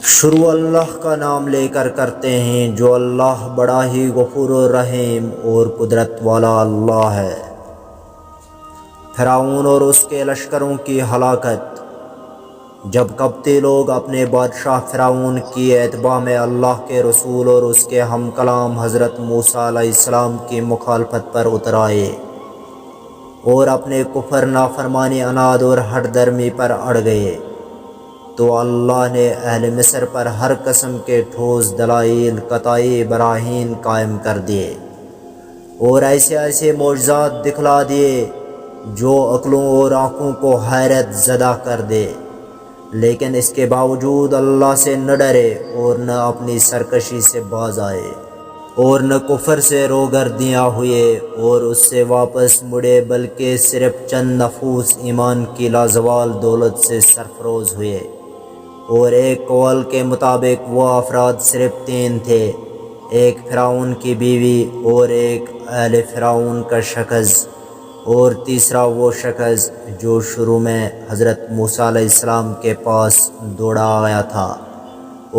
شروع اللہ کا نام لے کر کرتے ہیں جو اللہ بڑا ہی غفور و رحیم اور قدرت والا اللہ ہے۔ فرعون اور اس کے لشکروں کی ہلاکت۔ جب قبطی لوگ اپنے بادشاہ فرعون کی اتباع میں اللہ کے رسول اور اس کے ہم کلام حضرت موسیٰ علیہ السلام کی مخالفت پر اتر آئے اور اپنے کفر، نافرمانی، عناد اور ہٹ درمی پر اڑ گئے، تو اللہ نے اہل مصر پر ہر قسم کے ٹھوس دلائل، قطعی براہین قائم کر دیے اور ایسے ایسے معجزات دکھلا دیے جو عقلوں اور آنکھوں کو حیرت زدہ کر دے، لیکن اس کے باوجود اللہ سے نہ ڈرے اور نہ اپنی سرکشی سے باز آئے اور نہ کفر سے روگردیاں ہوئے اور اس سے واپس مڑے، بلکہ صرف چند نفوس ایمان کی لازوال دولت سے سرفروز ہوئے۔ اور ایک قول کے مطابق وہ افراد صرف 3 تھے، ایک فرعون کی بیوی اور ایک اہل فرعون کا شخص، اور تیسرا وہ شخص جو شروع میں حضرت موسیٰ علیہ السلام کے پاس دوڑا آیا تھا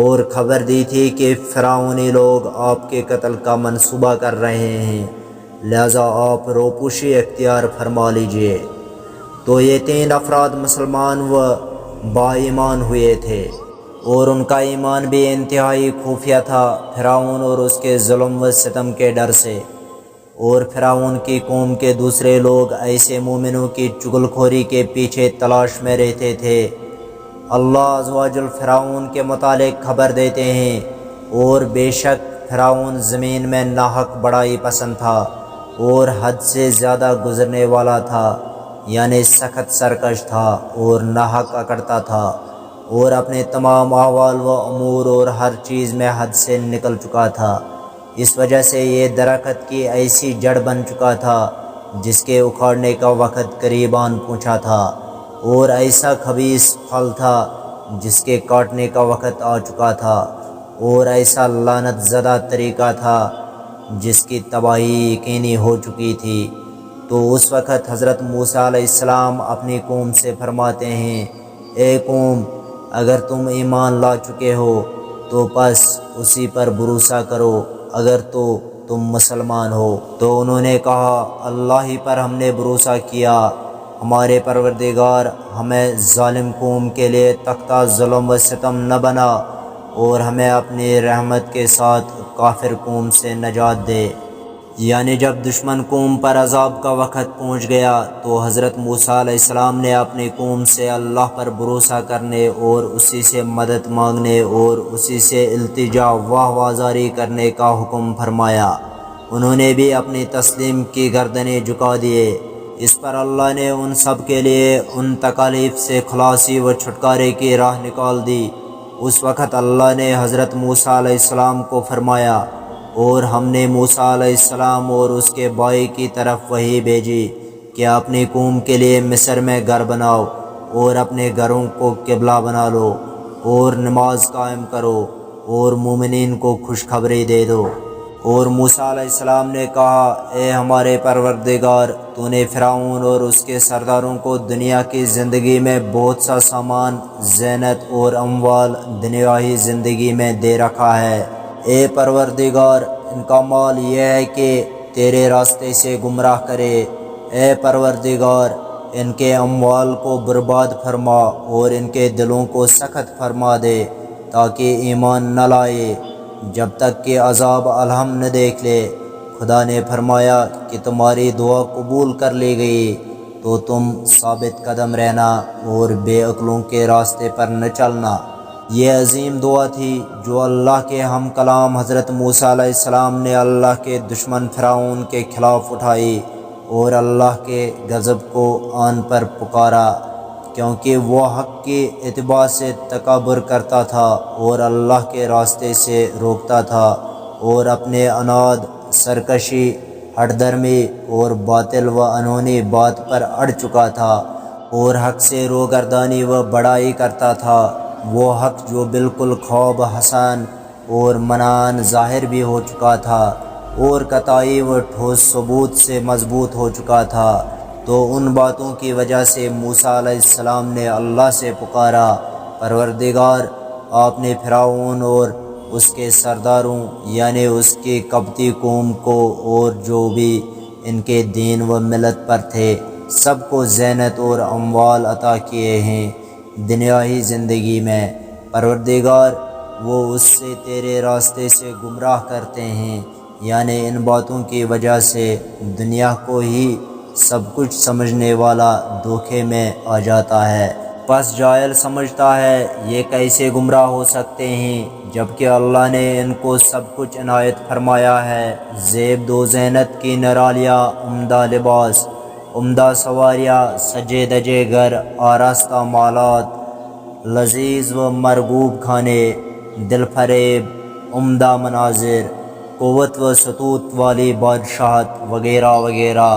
اور خبر دی تھی کہ فرعونی لوگ آپ کے قتل کا منصوبہ کر رہے ہیں، لہذا آپ روپوشی اختیار فرما لیجئے۔ تو یہ 3 افراد مسلمان و با ایمان ہوئے تھے اور ان کا ایمان بھی انتہائی خفیہ تھا، فرعون اور اس کے ظلم و ستم کے ڈر سے۔ اور فرعون کی قوم کے دوسرے لوگ ایسے مومنوں کی چغل خوری کے پیچھے تلاش میں رہتے تھے۔ اللہ عز و جل فرعون کے متعلق خبر دیتے ہیں، اور بے شک فرعون زمین میں ناحق بڑائی پسند تھا اور حد سے زیادہ گزرنے والا تھا، یعنی سخت سرکش تھا اور ناحق اکڑتا تھا، اور اپنے تمام احوال و امور اور ہر چیز میں حد سے نکل چکا تھا۔ اس وجہ سے یہ درخت کی ایسی جڑ بن چکا تھا جس کے اکھاڑنے کا وقت قریب آن پہنچا تھا، اور ایسا خبیث پھل تھا جس کے کاٹنے کا وقت آ چکا تھا، اور ایسا لعنت زدہ طریقہ تھا جس کی تباہی یقینی ہو چکی تھی۔ تو اس وقت حضرت موسیٰ علیہ السلام اپنی قوم سے فرماتے ہیں، اے قوم، اگر تم ایمان لا چکے ہو تو پس اسی پر بھروسہ کرو، اگر تو تم مسلمان ہو۔ تو انہوں نے کہا، اللہ ہی پر ہم نے بھروسہ کیا، ہمارے پروردگار ہمیں ظالم قوم کے لیے تختہ ظلم و ستم نہ بنا اور ہمیں اپنی رحمت کے ساتھ کافر قوم سے نجات دے۔ یعنی جب دشمن قوم پر عذاب کا وقت پہنچ گیا تو حضرت موسیٰ علیہ السلام نے اپنی قوم سے اللہ پر بھروسہ کرنے اور اسی سے مدد مانگنے اور اسی سے التجا واہ وازاری کرنے کا حکم فرمایا۔ انہوں نے بھی اپنی تسلیم کی گردنیں جھکا دیے۔ اس پر اللہ نے ان سب کے لیے ان تکالیف سے خلاصی و چھٹکارے کی راہ نکال دی۔ اس وقت اللہ نے حضرت موسیٰ علیہ السلام کو فرمایا، اور ہم نے موسیٰ علیہ السلام اور اس کے بھائی کی طرف وحی بھیجی کہ اپنی قوم کے لیے مصر میں گھر بناؤ اور اپنے گھروں کو قبلہ بنا لو اور نماز قائم کرو اور مومنین کو خوشخبری دے دو۔ اور موسیٰ علیہ السلام نے کہا، اے ہمارے پروردگار، تو نے فرعون اور اس کے سرداروں کو دنیا کی زندگی میں بہت سا سامان، زینت اور اموال دنیاوی زندگی میں دے رکھا ہے۔ اے پروردگار، ان کا مال یہ ہے کہ تیرے راستے سے گمراہ کرے۔ اے پروردگار، ان کے اموال کو برباد فرما اور ان کے دلوں کو سخت فرما دے تاکہ ایمان نہ لائے جب تک کہ عذاب الہم نہ دیکھ لے۔ خدا نے فرمایا کہ تمہاری دعا قبول کر لی گئی، تو تم ثابت قدم رہنا اور بے عقلوں کے راستے پر نہ چلنا۔ یہ عظیم دعا تھی جو اللہ کے ہم کلام حضرت موسیٰ علیہ السلام نے اللہ کے دشمن فرعون کے خلاف اٹھائی اور اللہ کے غضب کو آن پر پکارا، کیونکہ وہ حق کی اتباع سے تکبر کرتا تھا اور اللہ کے راستے سے روکتا تھا، اور اپنے عناد، سرکشی، ہٹ درمی اور باطل و انہونی بات پر اڑ چکا تھا اور حق سے روگردانی و بڑائی کرتا تھا، وہ حق جو بالکل خواب حسن اور منان ظاہر بھی ہو چکا تھا اور قطعی و ٹھوس ثبوت سے مضبوط ہو چکا تھا۔ تو ان باتوں کی وجہ سے موسیٰ علیہ السلام نے اللہ سے پکارا، پروردگار، آپ نے فرعون اور اس کے سرداروں یعنی اس کی قبطی قوم کو اور جو بھی ان کے دین و ملت پر تھے سب کو زینت اور اموال عطا کیے ہیں دنیاوی زندگی میں۔ پروردگار وہ اس سے تیرے راستے سے گمراہ کرتے ہیں، یعنی ان باتوں کی وجہ سے دنیا کو ہی سب کچھ سمجھنے والا دھوکے میں آ جاتا ہے۔ پس جاہل سمجھتا ہے یہ کیسے گمراہ ہو سکتے ہیں جبکہ اللہ نے ان کو سب کچھ عنایت فرمایا ہے۔ زیب و زینت کی نرالیاں، عمدہ لباس، عمدہ سواریاں، سجے دجے گھر، آراستہ مالات، لذیذ و مرغوب کھانے، دل فریب عمدہ مناظر، قوت و سطوت والی بادشاہت وغیرہ وغیرہ،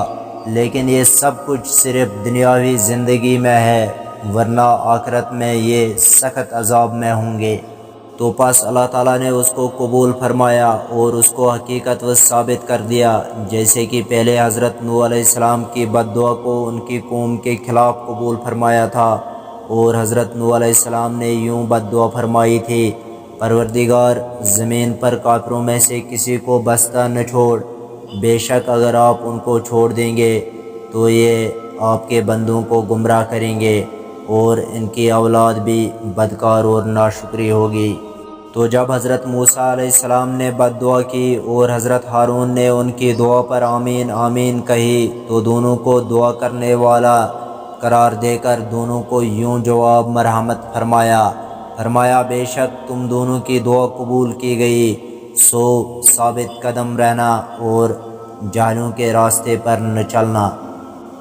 لیکن یہ سب کچھ صرف دنیاوی زندگی میں ہے، ورنہ آخرت میں یہ سخت عذاب میں ہوں گے۔ تو پس اللہ تعالیٰ نے اس کو قبول فرمایا اور اس کو حقیقت و ثابت کر دیا، جیسے کہ پہلے حضرت نوح علیہ السلام کی بد دعا کو ان کی قوم کے خلاف قبول فرمایا تھا، اور حضرت نوح علیہ السلام نے یوں بد دعا فرمائی تھی: پروردگار زمین پر کافروں میں سے کسی کو بستہ نہ چھوڑ، بے شک اگر آپ ان کو چھوڑ دیں گے تو یہ آپ کے بندوں کو گمراہ کریں گے اور ان کی اولاد بھی بدکار اور ناشکری ہوگی۔ تو جب حضرت موسیٰ علیہ السلام نے بد دعا کی اور حضرت ہارون نے ان کی دعا پر آمین آمین کہی تو دونوں کو دعا کرنے والا قرار دے کر دونوں کو یوں جواب مرحمت فرمایا بے شک تم دونوں کی دعا قبول کی گئی، سو ثابت قدم رہنا اور جاہلوں کے راستے پر نہ چلنا۔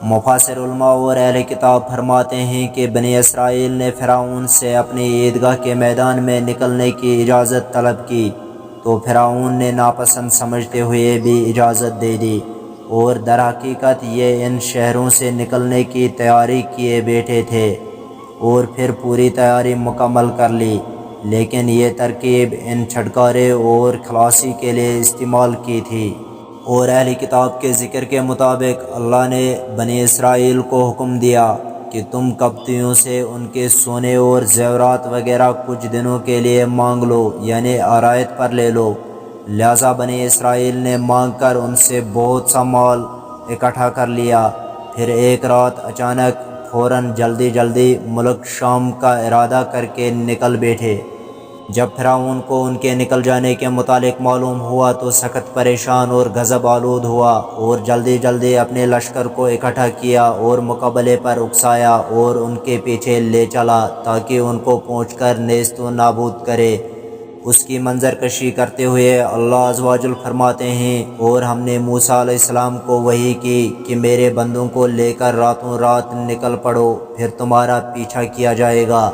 مفسر علماء اور اہل کتاب فرماتے ہیں کہ بنی اسرائیل نے فرعون سے اپنی عیدگاہ کے میدان میں نکلنے کی اجازت طلب کی تو فرعون نے ناپسند سمجھتے ہوئے بھی اجازت دے دی، اور در حقیقت یہ ان شہروں سے نکلنے کی تیاری کیے بیٹھے تھے اور پھر پوری تیاری مکمل کر لی، لیکن یہ ترکیب ان چھٹکارے اور خلاصی کے لیے استعمال کی تھی۔ اور اہل کتاب کے ذکر کے مطابق اللہ نے بنی اسرائیل کو حکم دیا کہ تم قبطیوں سے ان کے سونے اور زیورات وغیرہ کچھ دنوں کے لیے مانگ لو، یعنی عرائت پر لے لو۔ لہذا بنی اسرائیل نے مانگ کر ان سے بہت سا مال اکٹھا کر لیا، پھر ایک رات اچانک فوراً جلدی ملک شام کا ارادہ کر کے نکل بیٹھے۔ جب فرعون کو ان کے نکل جانے کے متعلق معلوم ہوا تو سخت پریشان اور غضب آلود ہوا اور جلدی اپنے لشکر کو اکٹھا کیا اور مقابلے پر اکسایا اور ان کے پیچھے لے چلا تاکہ ان کو پہنچ کر نیست و نابود کرے۔ اس کی منظر کشی کرتے ہوئے اللہ عز و جل فرماتے ہیں: اور ہم نے موسیٰ علیہ السلام کو وحی کی کہ میرے بندوں کو لے کر راتوں رات نکل پڑو، پھر تمہارا پیچھا کیا جائے گا۔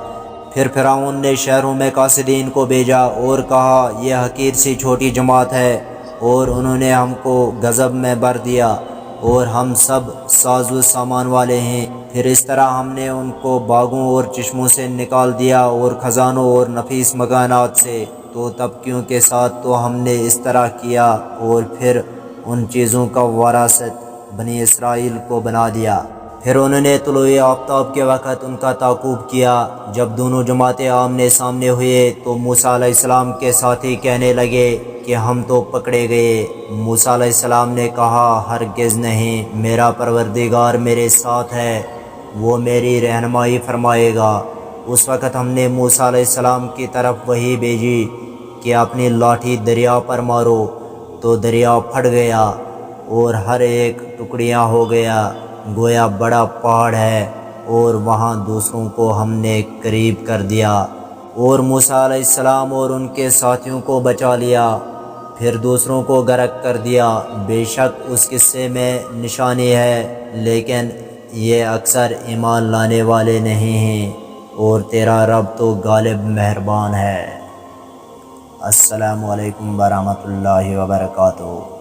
پھر فرعون نے شہروں میں قاصدین کو بھیجا اور کہا یہ حقیر سی چھوٹی جماعت ہے اور انہوں نے ہم کو غضب میں بھر دیا اور ہم سب ساز و سامان والے ہیں۔ پھر اس طرح ہم نے ان کو باغوں اور چشموں سے نکال دیا اور خزانوں اور نفیس مکانات سے، تو تبکیوں کے ساتھ تو ہم نے اس طرح کیا اور پھر ان چیزوں کا وراثت بنی اسرائیل کو بنا دیا۔ پھر انہوں نے طلوع آفتاب کے وقت ان کا تعاقب کیا۔ جب دونوں جماعتیں آمنے سامنے ہوئے تو موسیٰ علیہ السلام کے ساتھی کہنے لگے کہ ہم تو پکڑے گئے۔ موسیٰ علیہ السلام نے کہا ہرگز نہیں، میرا پروردگار میرے ساتھ ہے، وہ میری رہنمائی فرمائے گا۔ اس وقت ہم نے موسیٰ علیہ السلام کی طرف وحی بھیجی کہ اپنی لاٹھی دریا پر مارو، تو دریا پھٹ گیا اور ہر ایک ٹکڑیاں ہو گیا گویا بڑا پہاڑ ہے، اور وہاں دوسروں کو ہم نے قریب کر دیا اور موسیٰ علیہ السلام اور ان کے ساتھیوں کو بچا لیا، پھر دوسروں کو غرق کر دیا۔ بے شک اس قصے میں نشانی ہے، لیکن یہ اکثر ایمان لانے والے نہیں ہیں، اور تیرا رب تو غالب مہربان ہے۔ السلام علیکم ورحمۃ اللہ وبرکاتہ۔